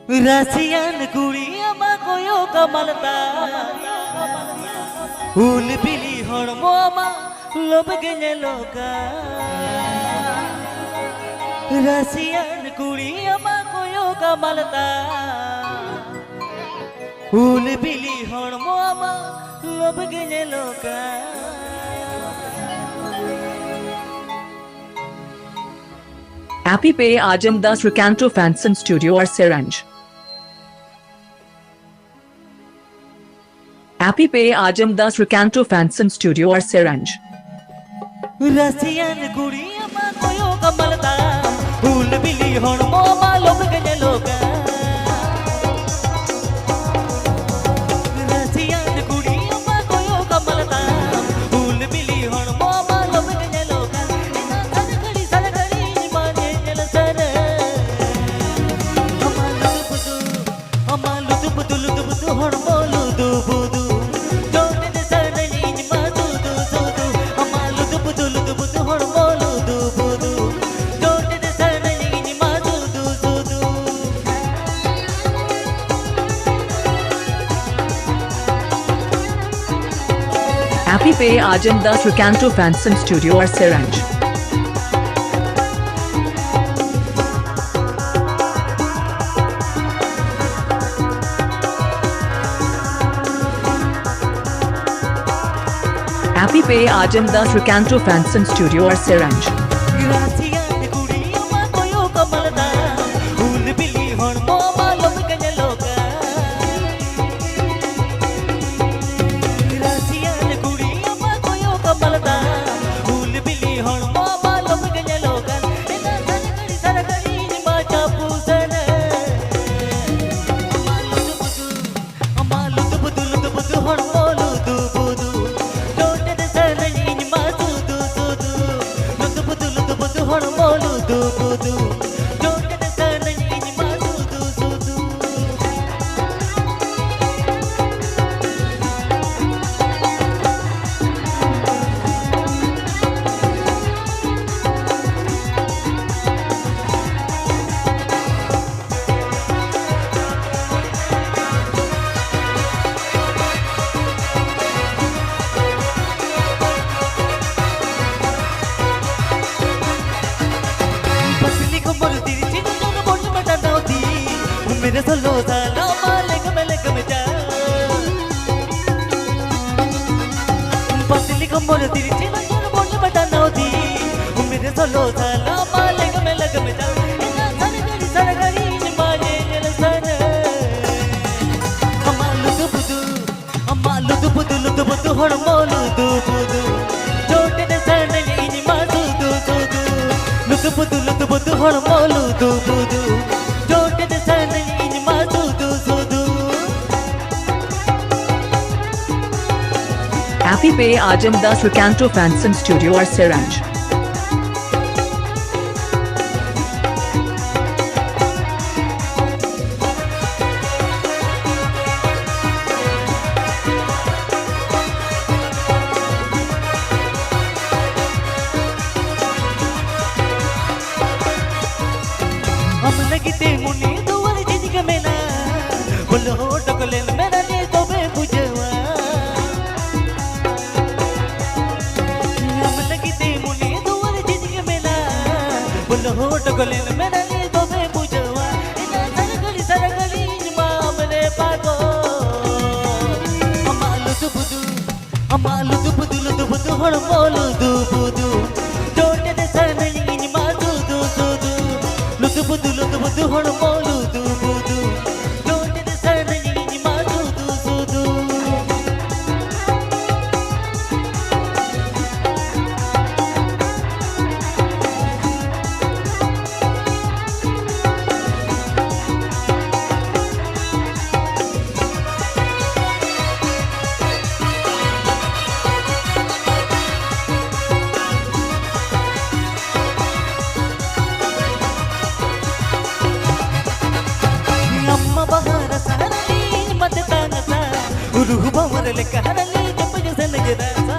Rasian kuria makoyo kamalta ul bili hormo ma lob gene loka Rasian kuria makoyo kamalta ul bili hormo ma lob gene loka Happy Pay Ajamdas Recanto Fanson Studio or Seranj. Happy Pay Ajamdas Recanto Fanson Studio or Seranj. Rasian kuria makoyo kamalta ul bili hormo ma lob gene loka Rasian kuria makoyo kamalta ul bili hormo ma lob gene loka ina sargadi ni mane jal sar amalu tu budu hormo lu du budu jone de sargadi ni ma du du du amalu tu budu hormo lu du budu jone de sargadi ni ma du du du Happy Pay Ajamdas Recanto Fanson Studio or Seranj. Happy Pay Ajamdas Recanto Fanson Studio or Seranj. Rasian kuria makoyo kamalta ul bili hormo ma lob gene loka Rasian kuria makoyo kamalta ul bili hormo ma lob gene loka ina sargadi ni ma chapu sana amalu tu budu hormo lu du budu jone de sargadi ni ma du du hormo lu du budu jone de sargadi ni ma du du पसली को मोर तेरी चिन zone बोल बटा नौती मेरे solo साला मालेक में जा पसली को मोर तेरी चिन जोन बोल बटा नौती मेरे सोलो साला मालेक में जा इना सरगरी नि माने जल sir amalu tu budu hormo lu du budu jone de sargadi ni ma du du Lutu budu hormo lu du budu jone de sargadi ni ma du du Happy Pay Ajamdas Recanto Fanson Studio or Seranj. हम लगते मुनी दुआर जिंदगी में ना बोलो टकले मेरा ने तो बे बुझवा हम लगते मुनी दुआर जिंदगी में ना बोलो टकले मेरा ने तो बे बुझवा इना सरगड़ी मामले पागो amalu tu budu hormo lu du budu jone de sargadi ni ma du du Lutu budu hormo lu du budu jone de sargadi ni ma du du amma bahara sarali mat tanata ruh bawar le kaharali jab jsan gerasa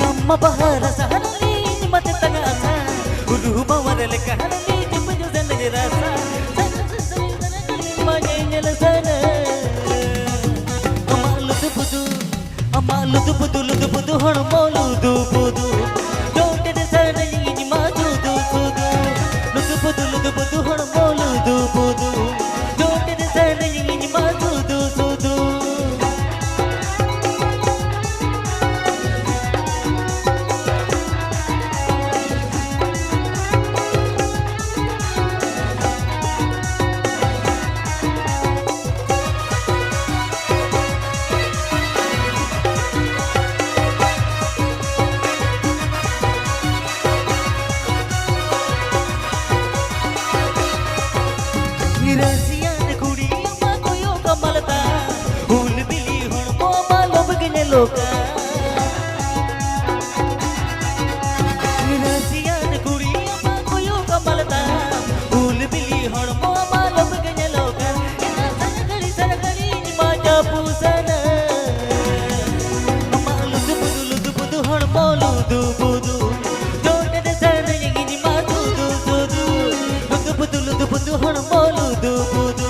amma bahara sarali mat tanata ruh bawar le kaharali jab jsan rasa Manyanya sana Amalu du budu hon molu du budu Jonte de sana yini ma du du sudu Lu budu hon molu du budu Jonte de sana yini ma du du sudu Rasiyan kudi amma koyo kamalta Hool bili hon moma lob gine loka Rasiyan kudi amma koyo kamalta Hool bili hon moma lob gine loka Ina saragari ni ma japu sana Amalu du budu hon molu du budu Jonte de sana yini ma du du du Lu budu hon molu du budu